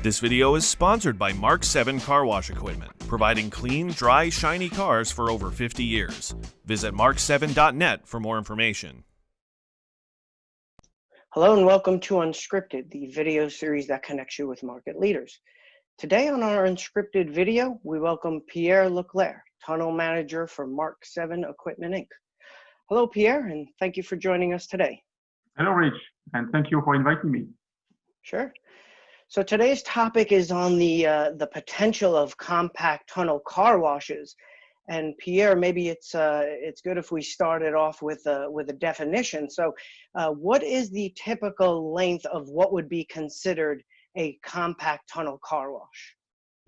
This video is sponsored by Mark 7 Car Wash Equipment, providing clean, dry, shiny cars for over 50 years. Visit mark7.net for more information. Hello and welcome to Unscripted, the video series that connects you with market leaders. Today on our Unscripted video, we welcome Pierre Leclerc, Tunnel Manager for Mark 7 Equipment Inc. Hello, Pierre, and thank you for joining us today. Hello, Rich, and thank you for inviting me. Sure. So today's topic is on the potential of compact tunnel car washes. And Pierre, maybe it's good if we started off with a definition. So what is the typical length of what would be considered a compact tunnel car wash?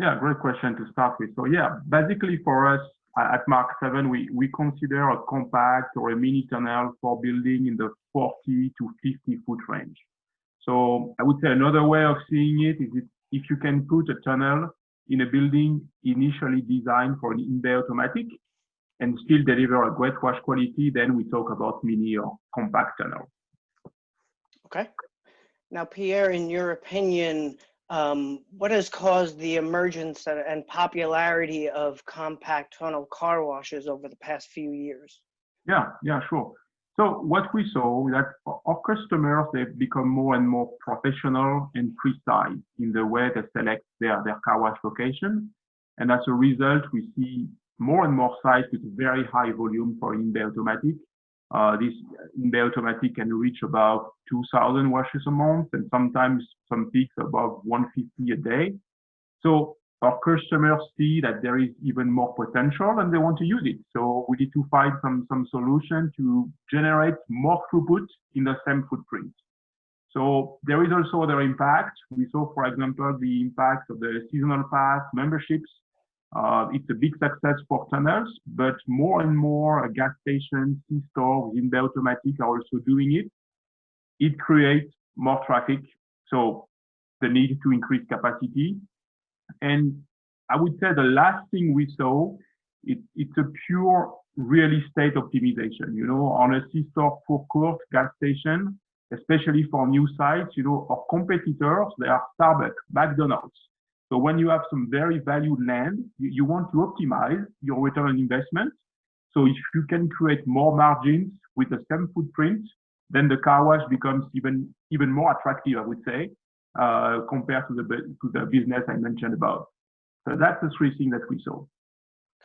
Yeah, great question to start with. So yeah, basically for us at Mark 7, we consider a compact or a mini tunnel for building in the 40 to 50 foot range. So I would say another way of seeing it is if you can put a tunnel in a building initially designed for an in-bay automatic and still deliver a great wash quality, then we talk about mini or compact tunnel. Okay. Now, Pierre, in your opinion, what has caused the emergence and popularity of compact tunnel car washes over the past few years? Yeah, sure. So what we saw is that our customers, they've become more and more professional and precise in the way they select their car wash location. And as a result, we see more and more sites with very high volume for in-bay automatic. This in-bay automatic can reach about 2,000 washes a month and sometimes some peaks above 150 a day. So our customers see that there is even more potential and they want to use it. So we need to find some solution to generate more throughput in the same footprint. So there is also other impact. We saw, for example, the impact of the seasonal pass memberships. It's a big success for tunnels, but more and more gas stations, C-stores, in-bay automatic are also doing it. It creates more traffic, so the need to increase capacity. And I would say the last thing we saw, it's a pure real estate optimization. You know, on a C-store forecourt gas station, especially for new sites, you know, our competitors, they are Starbucks, McDonald's. So when you have some very valued land, you want to optimize your return on investment. So if you can create more margins with the same footprint, then the car wash becomes even more attractive, I would say, compared to the business I mentioned above. So that's the three things that we saw.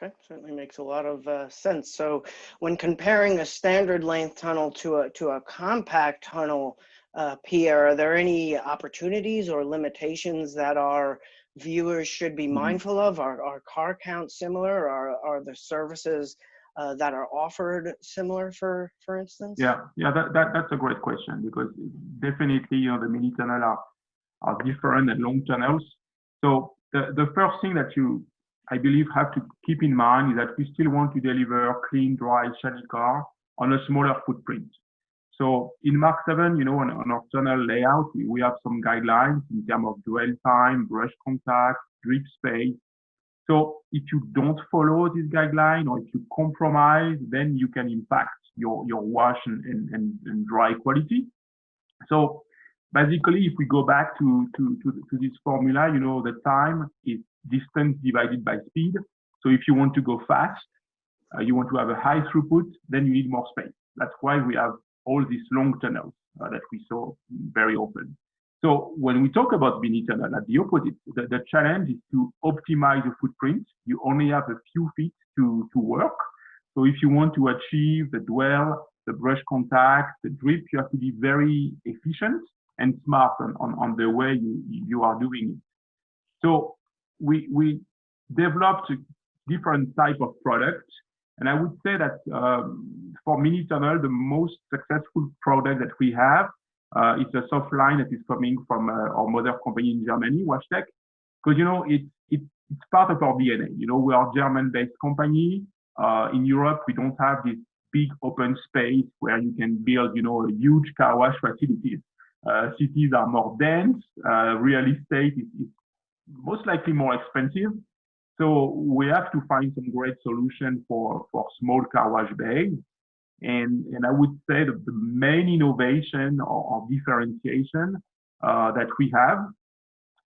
Okay, certainly makes a lot of sense. So when comparing a standard length tunnel to a compact tunnel, Pierre, are there any opportunities or limitations that our viewers should be mindful of? Are car counts similar? Are the services that are offered similar, for instance? Yeah, that's a great question, because definitely, you know, the mini tunnel are different than long tunnels. So the first thing that I believe, have to keep in mind is that we still want to deliver clean, dry, shiny car on a smaller footprint. So in Mark 7, you know, on our tunnel layout, we have some guidelines in terms of dwell time, brush contact, drip space. So if you don't follow this guideline, or if you compromise, then you can impact your wash and dry quality. So basically, if we go back to this formula, you know, the time is distance divided by speed. So if you want to go fast, you want to have a high throughput, then you need more space. That's why we have all these long tunnels that we saw very often. So when we talk about mini tunnel, at the opposite, the challenge is to optimize the footprint. You only have a few feet to work. So if you want to achieve the dwell, the brush contact, the drip, you have to be very efficient and smart on the way you are doing it. So we developed a different type of product. And I would say that for mini tunnel, the most successful product that we have is a soft line that is coming from our mother company in Germany, WashTech, because, you know, it's part of our DNA. You know, we are a German-based company. In Europe, we don't have this big open space where you can build, you know, a huge car wash facilities. Cities are more dense. Real estate is most likely more expensive. So we have to find some great solution for small car wash bays. And I would say that the main innovation or differentiation that we have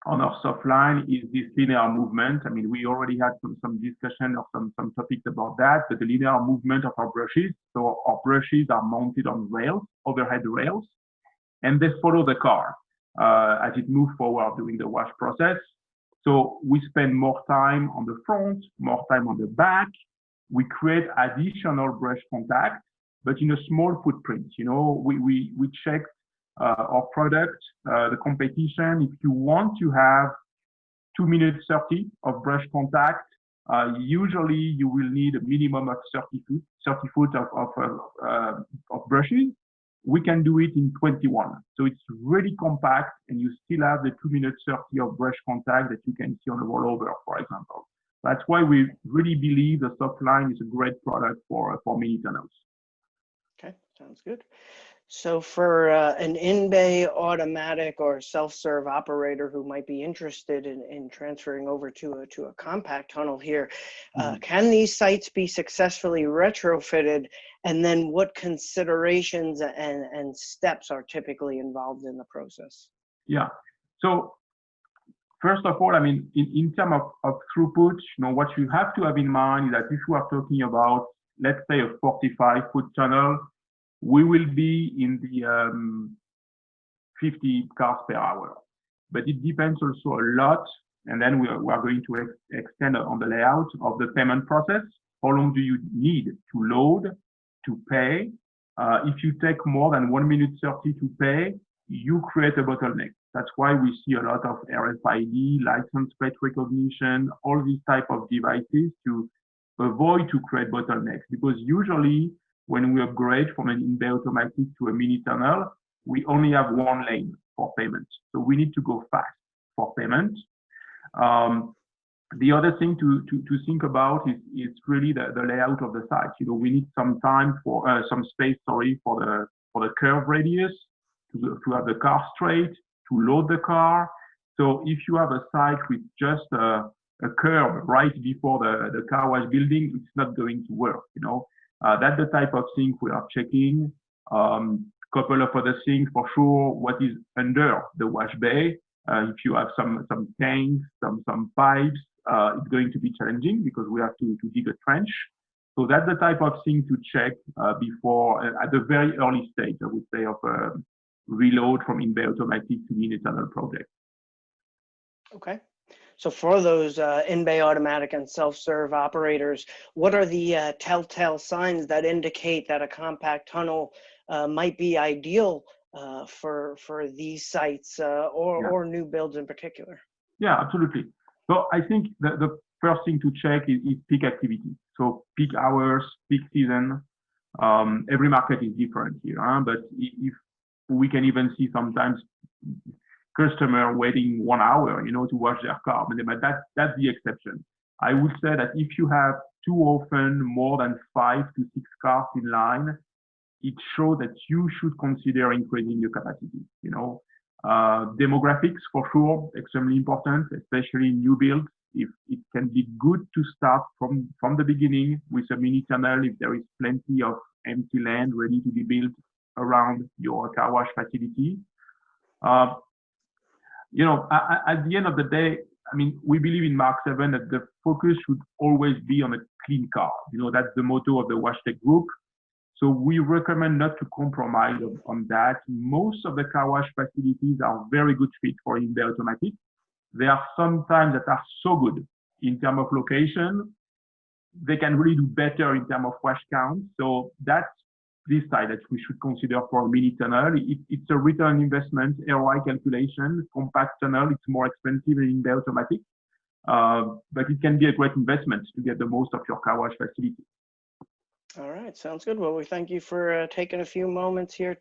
on our soft line is this linear movement. I mean, we already had some discussion or some topics about that, but the linear movement of our brushes. So our brushes are mounted on rails, overhead rails, and they follow the car as it moves forward during the wash process. So we spend more time on the front, more time on the back. We create additional brush contact, but in a small footprint. You know, we check our product, the competition. If you want to have 2 minutes 30 of brush contact, usually you will need a minimum of 30 foot of brushes. We can do it in 21. So it's really compact, and you still have the 2 minutes 30 of brush contact that you can see on a rollover, for example. That's why we really believe the soft line is a great product for mini tunnels. Okay, sounds good. So for an in-bay automatic or self-serve operator who might be interested in transferring over to a compact tunnel here, can these sites be successfully retrofitted? And then what considerations and steps are typically involved in the process? Yeah. So first of all, I mean, in terms of throughput, you know, what you have to have in mind is that if you are talking about, let's say, a 45-foot tunnel, we will be in the 50 cars per hour. But it depends also a lot, and then we are going to extend on the layout of the payment process. How long do you need to load, to pay? If you take more than 1 minute 30 to pay, you create a bottleneck. That's why we see a lot of RFID, license plate recognition, all these type of devices to avoid to create bottlenecks. Because usually when we upgrade from an in-bay automatic to a mini tunnel, we only have one lane for payment. So we need to go fast for payment. The other thing to think about is really the layout of the site. You know, we need some time for some space, sorry, for the curve radius to have the car straight, to load the car. So if you have a site with just a curve right before the car wash building, it's not going to work. You know, that's the type of thing we are checking. Couple of other things for sure. What is under the wash bay? If you have some tanks, some pipes, it's going to be challenging because we have to dig a trench. So that's the type of thing to check before, at the very early stage, I would say, of reload from in-bay automatic to mini tunnel project. Okay. So for those in-bay automatic and self-serve operators, what are the telltale signs that indicate that a compact tunnel might be ideal for these sites or new builds in particular? Yeah, absolutely. So I think the first thing to check is peak activity. So peak hours, peak season. Every market is different here, but if we can even see sometimes customer waiting 1 hour, you know, to wash their car, but that's the exception. I would say that if you have too often more than 5 to 6 cars in line, it shows that you should consider increasing your capacity. You know, demographics for sure, extremely important, especially new builds. If it can be good to start from the beginning with a mini tunnel, if there is plenty of empty land ready to be built around your car wash facility. You know, at the end of the day, I mean, we believe in Mark 7 that the focus should always be on a clean car. You know, that's the motto of the WashTech group. So we recommend not to compromise on that. Most of the car wash facilities are very good fit for in-bay automatic. There are some times that are so good in terms of location, they can really do better in terms of wash count. So that's this side that we should consider for a mini tunnel. It's a return investment, ROI calculation. Compact tunnel, it's more expensive than in-bay automatic, but it can be a great investment to get the most of your car wash facility. All right, sounds good. Well, we thank you for taking a few moments here,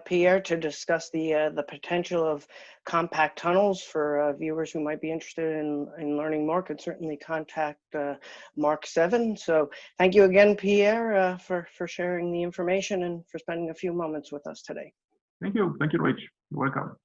Pierre, to discuss the potential of compact tunnels. For viewers who might be interested in learning more, could certainly contact Mark 7. So thank you again, Pierre, for sharing the information and for spending a few moments with us today. Thank you, Rich. You're welcome.